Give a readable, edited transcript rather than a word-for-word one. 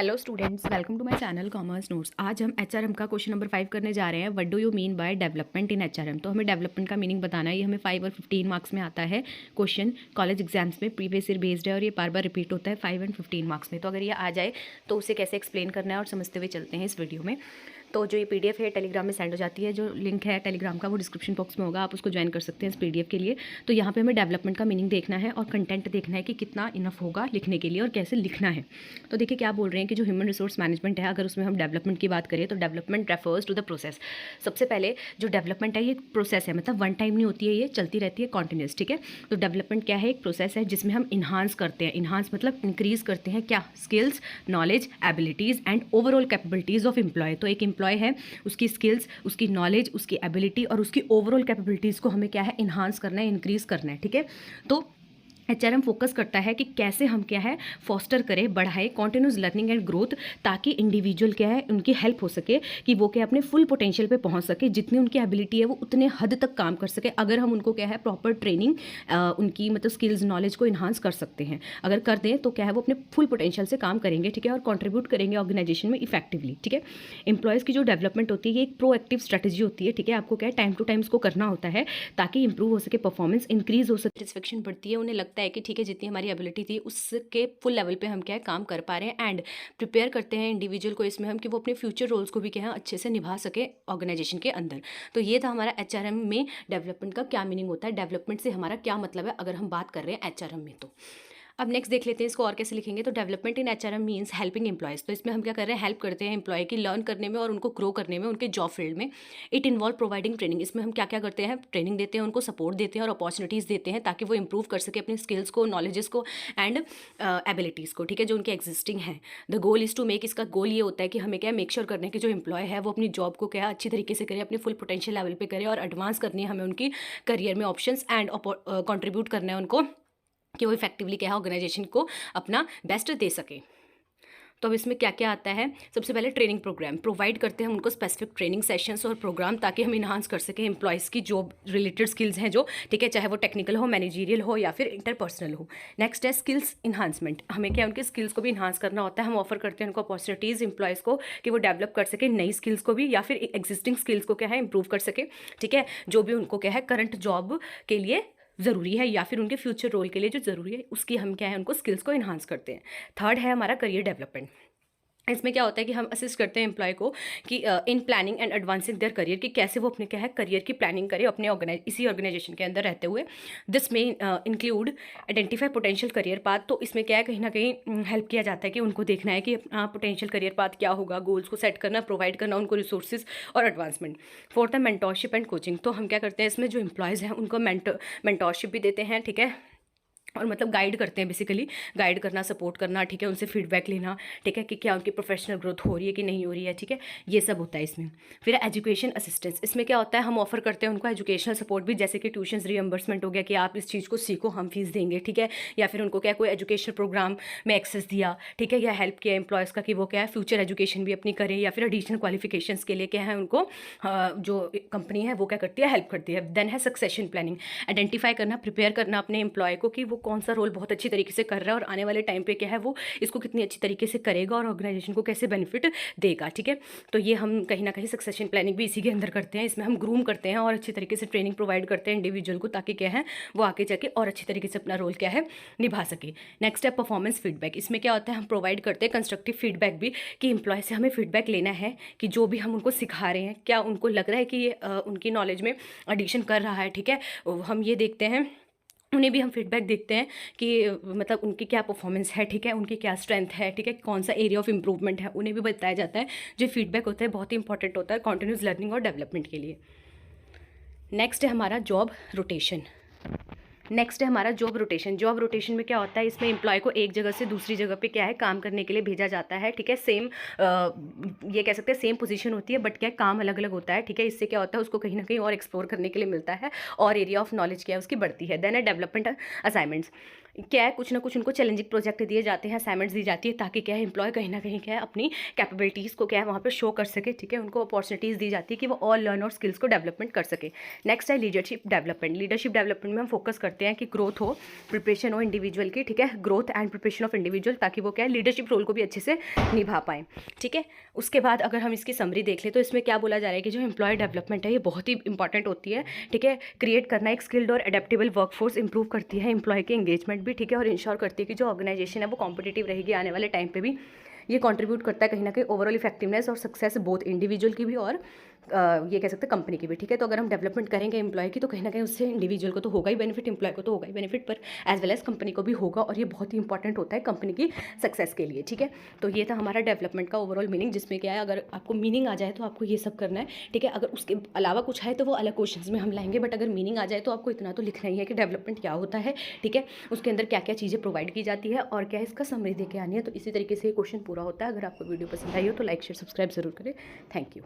Hello students, welcome to my channel commerce notes. आज हम HRM का क्वेश्चन नंबर 5 करने जा रहे हैं। What do you mean by development in HRM. तो हमें डेवलपमेंट का मीनिंग बताना है। ये हमें 5 और 15 मार्क्स में आता है क्वेश्चन, कॉलेज एग्जाम्स में प्रीवियस ईयर बेस्ड है और ये बार बार रिपीट होता है 5 एंड 15 मार्क्स में। तो अगर ये आ जाए तो उसे कैसे एक्सप्लेन करना है और समझते हुए चलते हैं इस वीडियो में। तो जो ये पीडीएफ है टेलीग्राम में सेंड हो जाती है। जो लिंक है टेलीग्राम का वो डिस्क्रिप्शन बॉक्स में होगा, आप उसको ज्वाइन कर सकते हैं इस पीडीएफ के लिए। तो यहाँ पे हमें डेवलपमेंट का मीनिंग देखना है और कंटेंट देखना है कि कितना इनफ होगा लिखने के लिए और कैसे लिखना है। तो देखिए क्या बोल रहे हैं कि जो ह्यूमन रिसोर्स मैनेजमेंट है, अगर उसमें हम डेवलपमेंट की बात करें तो development refers to the process. सबसे पहले जो डेवलपमेंट है ये प्रोसेस है, मतलब वन टाइम नहीं होती है, ये चलती रहती है कॉन्टिन्यूस। ठीक है, तो डेवलपमेंट क्या है? एक प्रोसेस है जिसमें हम इन्हांस करते हैं। इन्हांस मतलब इंक्रीज करते हैं क्या? Skills, knowledge, abilities and overall capabilities of employee. तो एक एम्प्लॉय है, उसकी स्किल्स, उसकी नॉलेज, उसकी एबिलिटी और उसकी ओवरऑल कैपेबिलिटीज़ को हमें क्या है? इन्हांस करना है, इंक्रीज करना है। ठीक है, तो एचआरएम फोकस करता है कि कैसे हम क्या है फॉस्टर करें, बढ़ाएं कॉन्टिन्यूस लर्निंग एंड ग्रोथ, ताकि इंडिविजुअल क्या है उनकी हेल्प हो सके कि वो क्या अपने फुल पोटेंशियल पे पहुंच सके। जितनी उनकी एबिलिटी है वो उतने हद तक काम कर सके, अगर हम उनको क्या है प्रॉपर ट्रेनिंग उनकी मतलब स्किल्स नॉलेज को इन्हांस कर सकते हैं। अगर कर दें तो क्या है वो अपने फुल पोटेंशियल से काम करेंगे। ठीक है, और कॉन्ट्रीब्यूट करेंगे ऑर्गेनाइजेशन में इफेक्टिवली। ठीक है, एम्प्लॉयज़ की जो डेवलपमेंट होती है ये एक प्रोएक्टिव स्ट्रेटेजी होती है। ठीक है, आपको क्या है टाइम टू टाइम इसको करना होता है ताकि इंप्रूव हो सके, परफॉर्मेंस इंक्रीज हो सके, सेटिस्फेक्शन बढ़ती है, उन्हें लगता है कि ठीक है जितनी हमारी एबिलिटी थी उसके फुल लेवल पे हम क्या है काम कर पा रहे हैं। एंड प्रिपेयर करते हैं इंडिविजुअल को इसमें हम कि वो अपने फ्यूचर रोल्स को भी क्या है अच्छे से निभा सके ऑर्गेनाइजेशन के अंदर। तो ये था हमारा एचआरएम में डेवलपमेंट का क्या मीनिंग होता है, डेवलपमेंट से हमारा क्या मतलब है अगर हम बात कर रहे हैं एचआरएम में। तो अब नेक्स्ट देख लेते हैं इसको और कैसे लिखेंगे। तो development in HRM means helping employees. तो इसमें हम क्या कर रहे हैं? हेल्प करते हैं एम्प्लॉय की लर्न करने में और उनको ग्रो करने में उनके जॉब फील्ड में। It involve providing training. इसमें हम क्या क्या करते हैं? ट्रेनिंग देते हैं, उनको सपोर्ट देते हैं और अपॉर्चुनिटीज़ देते हैं ताकि वो इंप्रूव कर सके अपनी स्किल्स को, नॉलेजेस को एंड एबिलिटीज़ को। ठीक है, जो उनके एग्जिस्टिंग है। The goal is to make, इसका गोल ये होता है कि हमें क्या मेक श्योर करने की जो एम्प्लॉय है वो अपनी जॉब को क्या अच्छी तरीके से करे, अपने फुल पोटेंशियल लेवल पे करे और एडवांस करनी है हमें उनकी करियर में ऑप्शंस एंड कंट्रीब्यूट करना है उनको कि वो इफेक्टिवली क्या है ऑर्गेनाइजेशन को अपना बेस्ट दे सके। तो अब इसमें क्या क्या आता है? सबसे पहले ट्रेनिंग प्रोग्राम प्रोवाइड करते हैं हम उनको स्पेसिफिक ट्रेनिंग सेशंस और प्रोग्राम, ताकि हम इन्हांस कर सकें एम्प्लॉयज़ की जॉब रिलेटेड स्किल्स हैं जो। ठीक है, चाहे वो टेक्निकल हो, मैनेजरियल हो या फिर इंटरपर्सनल हो। नेक्स्ट है स्किल्स इन्हांसमेंट। हमें क्या उनके स्किल्स को भी इन्हांस करना होता है। हम ऑफर करते हैं उनको अपॉर्चुनिटीज़ एम्प्लॉयज़ को कि वो डेवलप कर सके नई स्किल्स को भी या फिर एग्जिस्टिंग स्किल्स को क्या है इंप्रूव कर सके। ठीक है, जो भी उनको क्या है करंट जॉब के लिए ज़रूरी है या फिर उनके फ्यूचर रोल के लिए जो ज़रूरी है उसकी हम क्या है उनको स्किल्स को इन्हांस करते हैं। थर्ड है हमारा करियर डेवलपमेंट। इसमें क्या होता है कि हम असिस्ट करते हैं एम्प्लॉय को कि in planning and advancing their career, कि कैसे वो अपने क्या है करियर की प्लानिंग करे अपने इसी ऑर्गेनाइजेशन के अंदर रहते हुए। दिस में include identify potential career path. तो इसमें क्या है कहीं ना कहीं हेल्प किया जाता है कि उनको देखना है कि अपना पोटेंशियल करियर पाथ क्या होगा, गोल्स को सेट करना, प्रोवाइड करना उनको रिसोर्सेज और एडवांसमेंट। फोर्थ है मेंटोरशिप एंड कोचिंग। तो हम क्या करते हैं इसमें जो एम्प्लॉयज़ हैं उनको मेंटोरशिप भी देते हैं। ठीक है, और मतलब गाइड करते हैं, बेसिकली गाइड करना, सपोर्ट करना। ठीक है, उनसे फीडबैक लेना। ठीक है, कि क्या उनकी प्रोफेशनल ग्रोथ हो रही है कि नहीं हो रही है। ठीक है, ये सब होता है इसमें। फिर एजुकेशन असिस्टेंस। इसमें क्या होता है हम ऑफर करते हैं उनको एजुकेशनल सपोर्ट भी, जैसे कि ट्यूशन रियम्बर्समेंट हो गया कि आप इस चीज़ को सीखो, हम फीस देंगे। ठीक है, या फिर उनको क्या कोई एजुकेशनल प्रोग्राम में एक्सेस दिया। ठीक है, या हेल्प किया एम्प्लॉयज़ का कि वो क्या है फ्यूचर एजुकेशन भी अपनी करें, या फिर एडिशनल क्वालिफिकेशंस के लिए क्या है उनको जो कंपनी है वो क्या करती है हेल्प करती है। देन है सक्सेशन प्लानिंग। आइडेंटिफाई करना, प्रिपेयर करना अपने एम्प्लॉय को कि वो कौन सा रोल बहुत अच्छी तरीके से कर रहा है और आने वाले टाइम पे क्या है वो इसको कितनी अच्छी तरीके से करेगा और ऑर्गेनाइजेशन को कैसे बेनिफिट देगा। ठीक है, तो ये हम कहीं ना कहीं सक्सेशन प्लानिंग भी इसी के अंदर करते हैं। इसमें हम ग्रूम करते हैं और अच्छी तरीके से ट्रेनिंग प्रोवाइड करते हैं इंडिविजुअल को, ताकि क्या है वो आगे जाके और अच्छी तरीके से अपना रोल क्या है निभा सके। नेक्स्ट है परफॉर्मेंस फीडबैक। इसमें क्या होता है हम प्रोवाइड करते हैं कंस्ट्रक्टिव फीडबैक भी, कि एम्प्लॉय से हमें फीडबैक लेना है कि जो भी हम उनको सिखा रहे हैं क्या उनको लग रहा है कि ये उनकी नॉलेज में एडिशन कर रहा है। ठीक है, हम ये देखते हैं, उन्हें भी हम फीडबैक देखते हैं कि मतलब उनकी क्या परफॉर्मेंस है। ठीक है, उनकी क्या स्ट्रेंथ है। ठीक है, कौन सा एरिया ऑफ इंप्रूवमेंट है उन्हें भी बताया जाता है। जो फीडबैक होता है बहुत ही इंपॉर्टेंट होता है कॉन्टिन्यूस लर्निंग और डेवलपमेंट के लिए। नेक्स्ट है हमारा जॉब रोटेशन। नेक्स्ट है हमारा जॉब रोटेशन। जॉब रोटेशन में क्या होता है, इसमें एम्प्लॉय को एक जगह से दूसरी जगह पे क्या है काम करने के लिए भेजा जाता है। ठीक है, सेम ये कह सकते हैं सेम पोजीशन होती है, बट क्या काम अलग अलग होता है। ठीक है, इससे क्या होता है उसको कहीं ना कहीं और एक्सप्लोर करने के लिए मिलता है और एरिया ऑफ नॉलेज क्या है उसकी बढ़ती है। देन है डेवलपमेंट असाइनमेंट्स। क्या है, कुछ ना कुछ उनको चैलेंजिंग प्रोजेक्ट दिए जाते हैं, असाइनमेंट्स दी जाती है, ताकि क्या है एम्प्लॉय कहीं ना कहीं क्या है अपनी कैपेबिलिटीज़ को क्या है वहाँ पे शो कर सके, ठीक है। उनको अपॉर्चुनिटीज़ दी जाती है कि वो और लर्न और स्किल्स को डेवलपमेंट कर सके। नेक्स्ट है लीडरशिप डेवलपमेंट। लीडरशिप डेवलपमेंट में हम फोकस करते हैं कि ग्रोथ हो, प्रिपरेशन हो इंडिविजुअल की, ठीक है, growth and preparation of individual, ताकि वो क्या है लीडरशिप रोल को भी अच्छे से निभा पाएँ, ठीक है। उसके बाद अगर हम इसकी समरी देख लें तो इसमें क्या बोला जा रहा है कि जो एम्प्लॉय डेवलपमेंट है ये बहुत ही इंपॉर्टेंट होती है, ठीक है। क्रिएट करना एक स्किल्ड और एडेप्टेबल वर्कफोर्स इंप्रूव करती है एम्प्लॉय के एंगेजमेंट भी, ठीक है, और इंश्योर करती है कि जो ऑर्गेनाइजेशन है वो कॉम्पिटिटिव रहेगी आने वाले टाइम पे भी। ये कंट्रीब्यूट करता है कहीं ना कहीं ओवरऑल इफेक्टिवनेस और सक्सेस बोथ इंडिविजुअल की भी और ये कह सकते हैं कंपनी की भी, ठीक है। तो अगर हम डेवलपमेंट करेंगे एम्प्लॉय की तो कहीं ना कहीं उससे इंडिविजुअल को तो होगा ही बेनिफिट, एम्प्लॉय को तो होगा ही बेनिफिट, पर एज वेल एज कंपनी को भी होगा, और ये बहुत ही इंपॉर्टेंट होता है कंपनी की सक्सेस के लिए, ठीक है। तो ये था हमारा डेवलपमेंट का ओवरऑल मीनिंग, जिसमें क्या है अगर आपको मीनिंग आ जाए तो आपको ये सब करना है, ठीक है। अगर उसके अलावा कुछ है तो वो अलग क्वेश्चन में हम लाएंगे, बट अगर मीनिंग आ जाए तो आपको इतना तो लिखना ही है कि डेवलपमेंट क्या होता है, ठीक है, उसके अंदर क्या क्या चीज़ें प्रोवाइड की जाती है और क्या इसका समरी दे के आनी है। तो इसी तरीके से ये क्वेश्चन पूरा होता है। अगर आपको वीडियो पसंद आई हो तो लाइक शेयर सब्सक्राइब जरूर करें। Thank you.